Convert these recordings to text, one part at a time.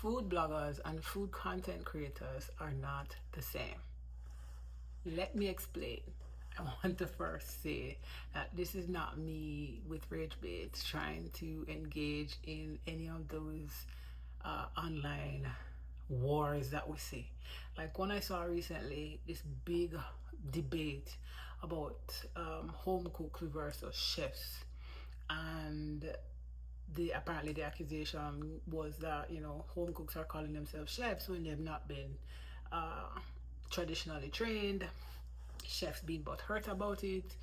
Food bloggers and food content creators are not the same. Let me explain. I want to first say that this is not me with rage baits trying to engage in any of those online wars that we see. Like when I saw recently this big debate about home cooks versus chefs, and apparently the accusation was that home cooks are calling themselves chefs when they've not been uh, traditionally trained. Chefs being but hurt about it,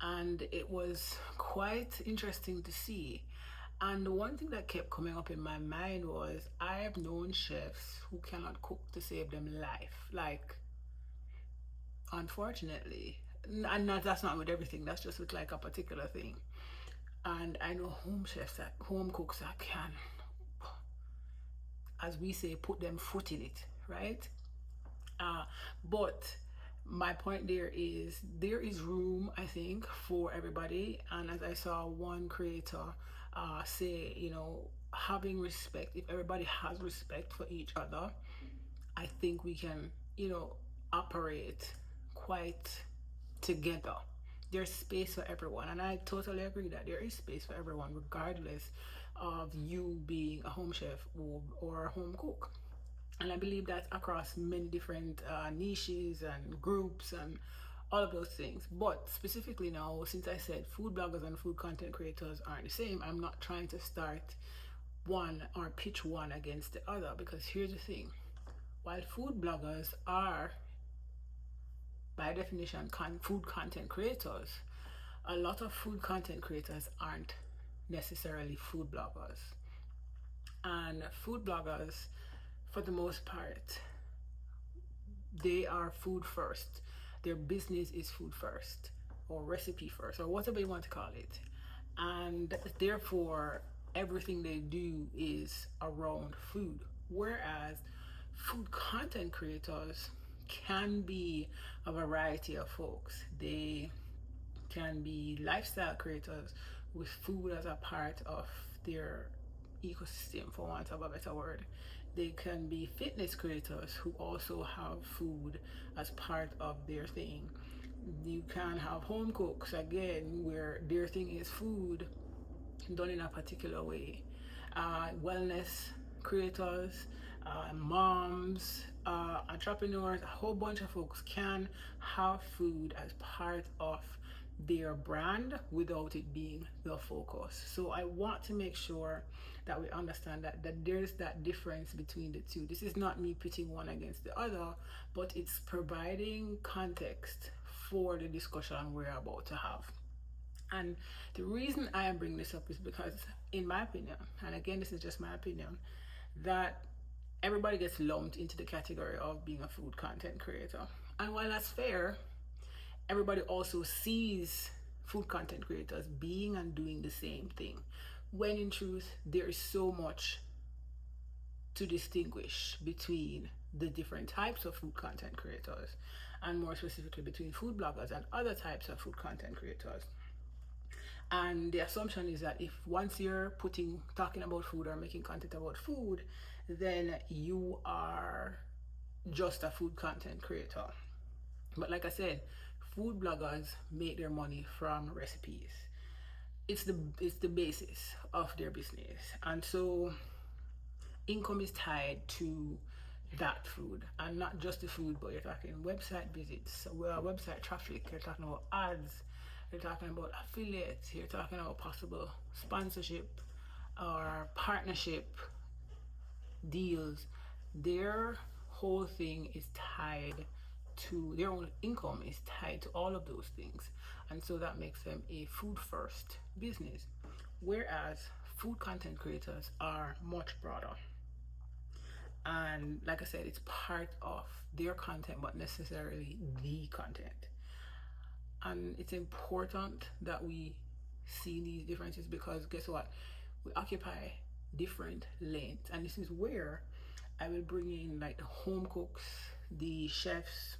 and it was quite interesting to see. And the one thing that kept coming up in my mind was I have known chefs who cannot cook to save them life. Like, unfortunately, and that's not with everything. That's just with like a particular thing. And I know home cooks that can, as we say, put them foot in it, right? But my point there is room, I think, for everybody. And as I saw one creator say, having respect, if everybody has respect for each other, I think we can, operate quite together. There's space for everyone, and I totally agree that there is space for everyone, regardless of you being a home chef or a home cook. And I believe that's across many different niches and groups and all of those things. But specifically now, since I said food bloggers and food content creators aren't the same, I'm not trying to start one or pitch one against the other, because here's the thing. While food bloggers are, by definition, food content creators, a lot of food content creators aren't necessarily food bloggers. And food bloggers, for the most part, they are food first. Their business is food first, or recipe first, or whatever you want to call it. And therefore, everything they do is around food. Whereas food content creators can be a variety of folks. They can be lifestyle creators with food as a part of their ecosystem, for want of a better word. They can be fitness creators who also have food as part of their thing. You can have home cooks, again, where their thing is food done in a particular way. Wellness creators, moms, entrepreneurs, a whole bunch of folks can have food as part of their brand without it being the focus. So I want to make sure that we understand that there's that difference between the two. This is not me pitting one against the other, but it's providing context for the discussion we're about to have. And the reason I am bringing this up is because, in my opinion, and again, this is just my opinion, that everybody gets lumped into the category of being a food content creator. And while that's fair, everybody also sees food content creators being and doing the same thing, when in truth, there is so much to distinguish between the different types of food content creators, and more specifically between food bloggers and other types of food content creators. And the assumption is that if once you're talking about food or making content about food, then you are just a food content creator. But like I said, food bloggers make their money from recipes. It's the basis of their business. And so income is tied to that food, and not just the food, but you're talking website visits, website traffic, you're talking about ads, you're talking about affiliates, you're talking about possible sponsorship or partnership deals. Their whole thing is tied to their own income, is tied to all of those things. And so that makes them a food first business. Whereas food content creators are much broader. And like I said, it's part of their content, but necessarily the content. And it's important that we see these differences, because guess what? We occupy different lanes. And this is where I will bring in like the home cooks, the chefs,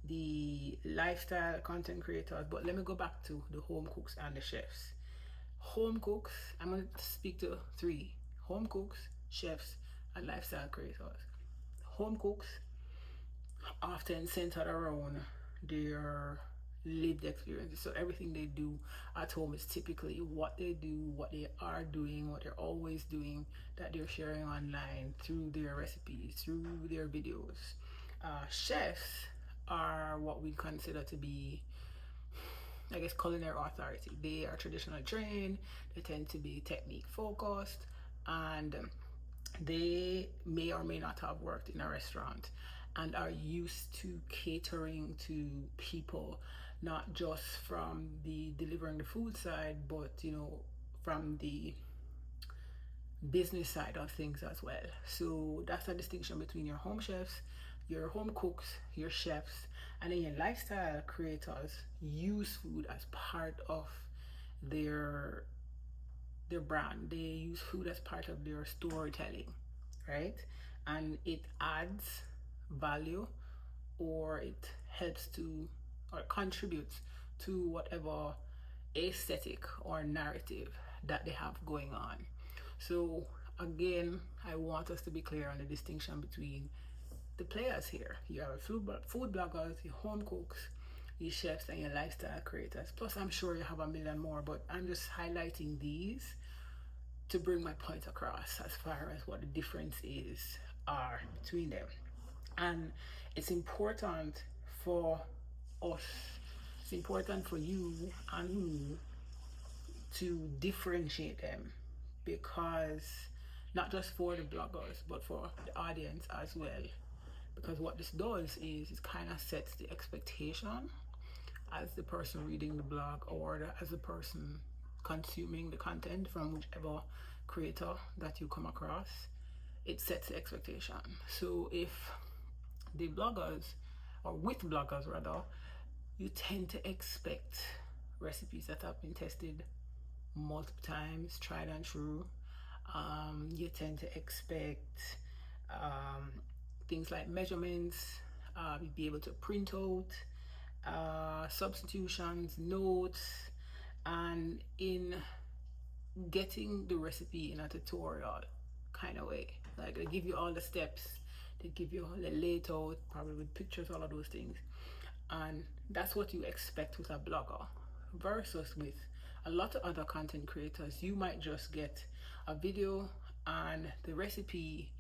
the lifestyle content creators. But let me go back to the home cooks and the chefs. Home cooks, I'm going to speak to three: home cooks, chefs, and lifestyle creators. Home cooks often centered around their lived experiences. So everything they do at home is typically what they do, what they are doing, what they're always doing, that they're sharing online through their recipes, through their videos. Chefs are what we consider to be, I guess, culinary authority. They are traditionally trained, they tend to be technique focused, and they may or may not have worked in a restaurant and are used to catering to people, not just from the delivering the food side, but from the business side of things as well. So that's a distinction between your home chefs, your home cooks, your chefs, and then your lifestyle creators use food as part of their brand. They use food as part of their storytelling, right? And it adds value, or it helps to, or contributes to whatever aesthetic or narrative that they have going on. So again, I want us to be clear on the distinction between the players here. You have food bloggers, your home cooks, your chefs, and your lifestyle creators. Plus, I'm sure you have a million more, but I'm just highlighting these to bring my point across as far as what the difference are between them. And it's important for us, it's important for you and me to differentiate them, because not just for the bloggers but for the audience as well, because what this does is it kind of sets the expectation as the person reading the blog, or as the person consuming the content from whichever creator that you come across. It sets the expectation. So if the bloggers, or with bloggers rather, you tend to expect recipes that have been tested multiple times, tried and true. You tend to expect things like measurements, be able to print out substitutions, notes, and in getting the recipe in a tutorial kind of way. Like they give you all the steps, they give you the layout, probably with pictures, all of those things. And that's what you expect with a blogger. Versus with a lot of other content creators, you might just get a video and the recipe,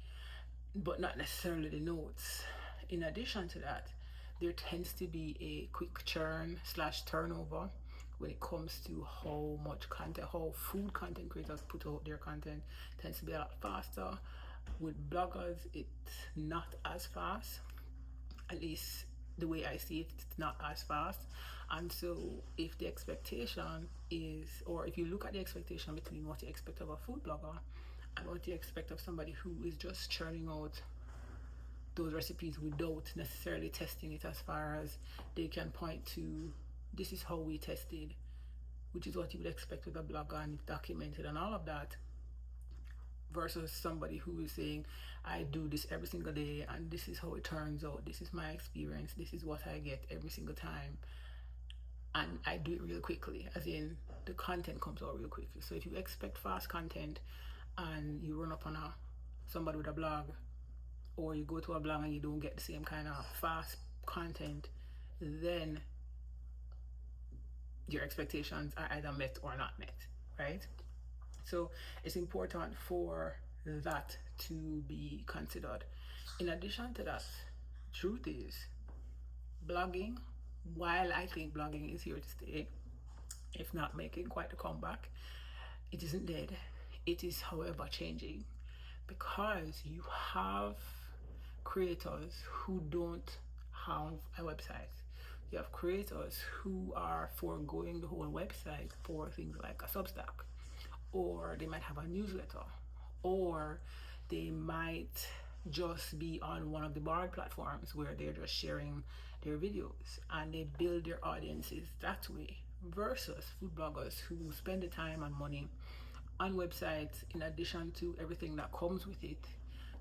but not necessarily the notes. In addition to that, there tends to be a quick churn / turnover when it comes to how much content, how food content creators put out their content. It tends to be a lot faster. With bloggers, it's not as fast, at least the way I see it. It's not as fast. And so if the expectation is, or if you look at the expectation between what you expect of a food blogger and what you expect of somebody who is just churning out those recipes without necessarily testing it, as far as they can point to, this is how we tested, which is what you would expect with a blogger, and it's documented and all of that, versus somebody who is saying, I do this every single day and this is how it turns out, this is my experience, this is what I get every single time, and I do it real quickly, as in the content comes out real quickly. So if you expect fast content and you run up on somebody with a blog, or you go to a blog and you don't get the same kind of fast content, then your expectations are either met or not met, right? So it's important for that to be considered. In addition to that, truth is, blogging, while I think blogging is here to stay, if not making quite a comeback, it isn't dead. It is, however, changing, because you have creators who don't have a website. You have creators who are foregoing the whole website for things like a Substack, or they might have a newsletter, or they might just be on one of the borrowed platforms where they're just sharing their videos and they build their audiences that way, versus food bloggers who spend the time and money on websites, in addition to everything that comes with it,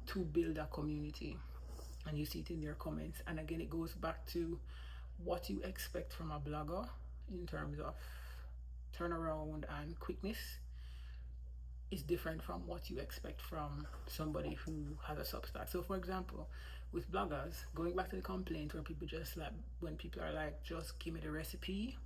to build a community. And you see it in their comments. And again, it goes back to what you expect from a blogger in terms of turnaround and quickness, is different from what you expect from somebody who has a Substack. So, for example, with bloggers, going back to the complaint where people just like, when people are like, just give me the recipe,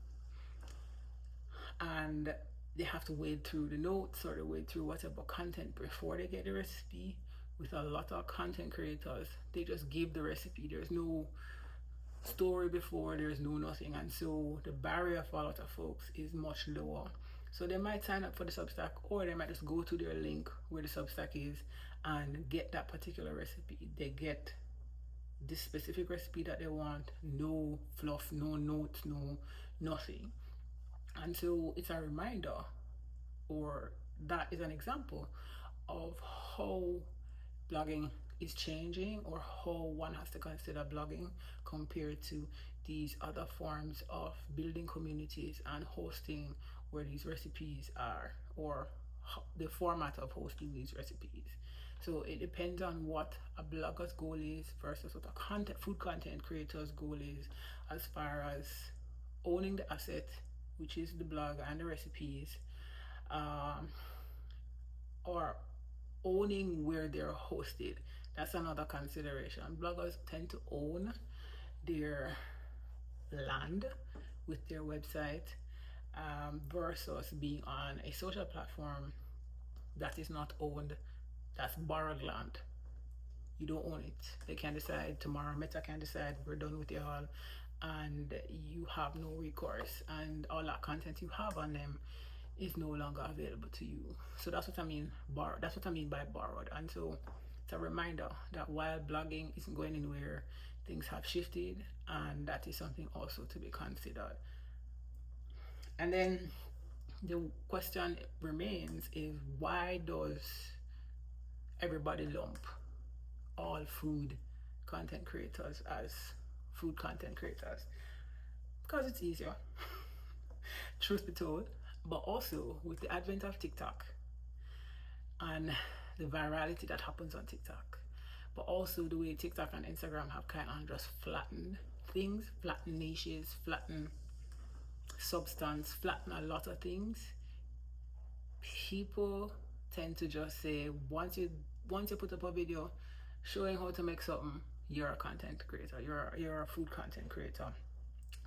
and they have to wade through the notes or they wade through whatever content before they get the recipe. With a lot of content creators, they just give the recipe. There's no story before, there's no nothing, and so the barrier for a lot of folks is much lower. So they might sign up for the Substack, or they might just go to their link where the Substack is and get that particular recipe. They get this specific recipe that they want, no fluff, no notes, no nothing. And so it's a reminder, or that is an example of how blogging is changing, or how one has to consider blogging compared to these other forms of building communities and hosting where these recipes are, or the format of hosting these recipes. So it depends on what a blogger's goal is versus what a food content creator's goal is, as far as owning the asset, which is the blog and the recipes, or owning where they're hosted. That's another consideration. Bloggers tend to own their land with their website, versus being on a social platform that is not owned, that's borrowed land. You don't own it. They can decide tomorrow, Meta can decide we're done with it all, and you have no recourse, and all that content you have on them is no longer available to you. So that's what I mean. That's what I mean by borrowed. And so it's a reminder that while blogging isn't going anywhere, things have shifted, and that is something also to be considered. And then the question remains is, why does everybody lump all food content creators as food content creators? Because it's easier, truth be told. But also with the advent of TikTok and the virality that happens on TikTok, but also the way TikTok and Instagram have kind of just flattened things, flattened niches, flattened substance, flatten a lot of things. People tend to just say, once you put up a video showing how to make something, you're a content creator, you're a food content creator.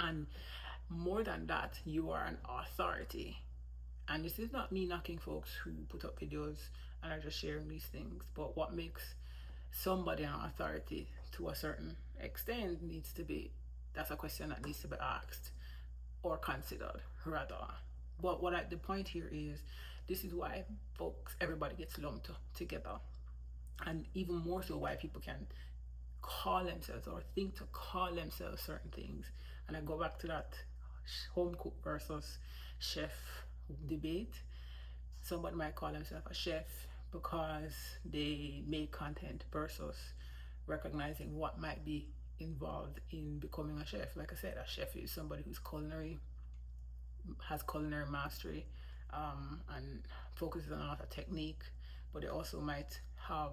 And more than that, you are an authority. And this is not me knocking folks who put up videos and are just sharing these things, but what makes somebody an authority to a certain extent that's a question that needs to be asked or considered rather. But the point here is, this is why everybody gets lumped together, and even more so why people can call themselves or think to call themselves certain things. And I go back to that home cook versus chef debate. Somebody might call themselves a chef because they make content, versus recognizing what might be involved in becoming a chef. Like I said, a chef is somebody who's has culinary mastery, and focuses on a lot of technique, but they also might have,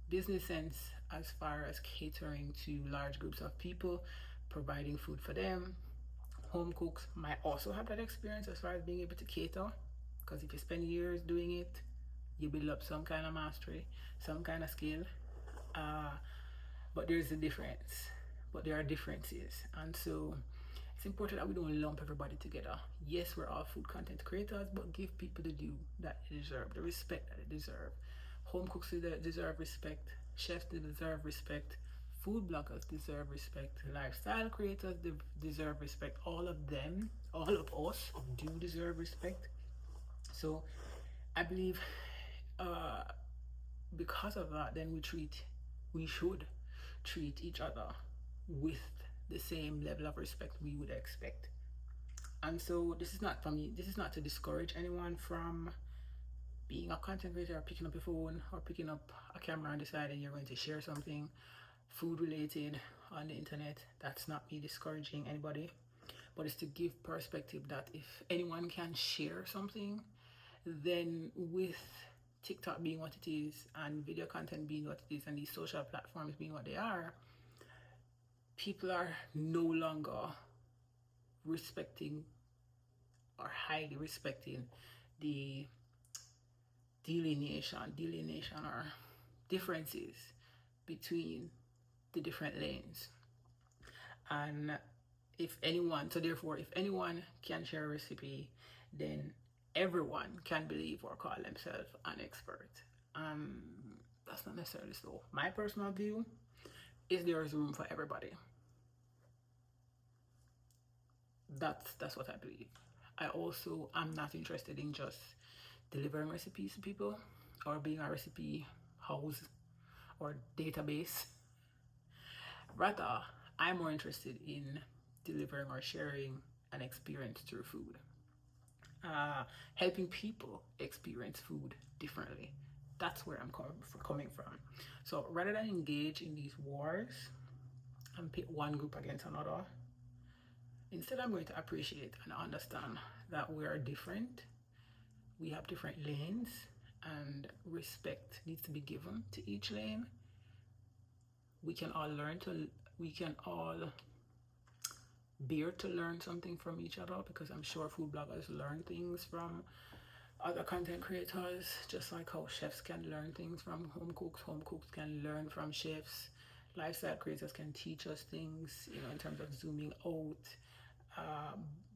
business sense as far as catering to large groups of people, providing food for them. Home cooks might also have that experience as far as being able to cater, because if you spend years doing it, you build up some kind of mastery, some kind of skill. But there's a difference. But there are differences, and so it's important that we don't lump everybody together. Yes, we're all food content creators, but give people the due that they deserve, the respect that they deserve. Home cooks deserve respect. Chefs deserve respect. Food bloggers deserve respect. Lifestyle creators deserve respect. All of them, all of us do deserve respect. So I believe because of that, then we should treat each other with the same level of respect we would expect. And so this is not to discourage anyone from being a content creator, or picking up a phone or picking up a camera and deciding you're going to share something food related on the internet. That's not me discouraging anybody, but it's to give perspective that if anyone can share something, then with TikTok being what it is, and video content being what it is, and these social platforms being what they are, people are no longer respecting are highly respecting the delineation or differences between the different lanes. And if anyone, so therefore, if anyone can share a recipe, then everyone can believe or call themselves an expert. That's not necessarily so. My personal view is there is room for everybody. That's what I believe. I also am not interested in just delivering recipes to people or being a recipe house or database. Rather, I'm more interested in delivering or sharing an experience through food, helping people experience food differently. That's where I'm coming from. So rather than engage in these wars and pit one group against another, instead I'm going to appreciate and understand that we are different. We have different lanes, and respect needs to be given to each lane. We can all bear to learn something from each other, because I'm sure food bloggers learn things from other content creators, just like how chefs can learn things from home cooks can learn from chefs, lifestyle creators can teach us things, in terms of zooming out.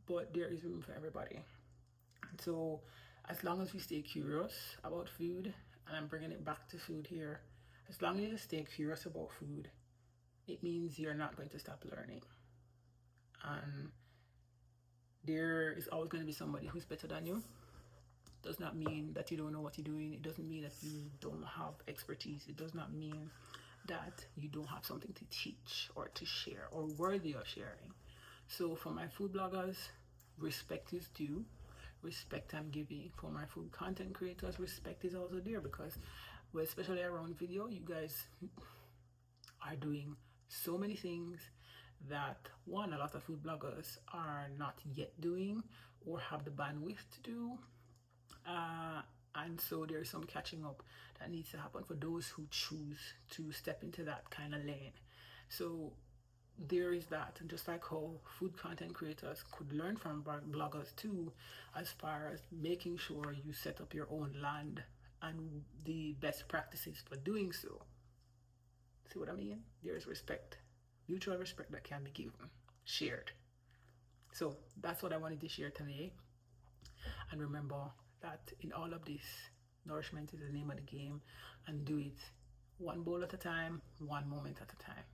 But there is room for everybody. So as long as we stay curious about food, and I'm bringing it back to food here, as long as you stay curious about food, it means you're not going to stop learning. And there is always going to be somebody who's better than you. Does not mean that you don't know what you're doing. It doesn't mean that you don't have expertise. It does not mean that you don't have something to teach or to share or worthy of sharing. So for my food bloggers, respect is due. Respect I'm giving. For my food content creators, respect is also there, because, well, especially around video, you guys are doing so many things that, one, a lot of food bloggers are not yet doing or have the bandwidth to do. And so there's some catching up that needs to happen for those who choose to step into that kind of lane. So there is that. And just like how food content creators could learn from bloggers too, as far as making sure you set up your own land and the best practices for doing so. See what I mean? There is respect, mutual respect that can be given, shared. So that's what I wanted to share today. And remember that in all of this, nourishment is the name of the game, and do it one bowl at a time, one moment at a time.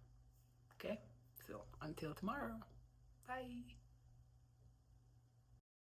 Okay? So until tomorrow, bye.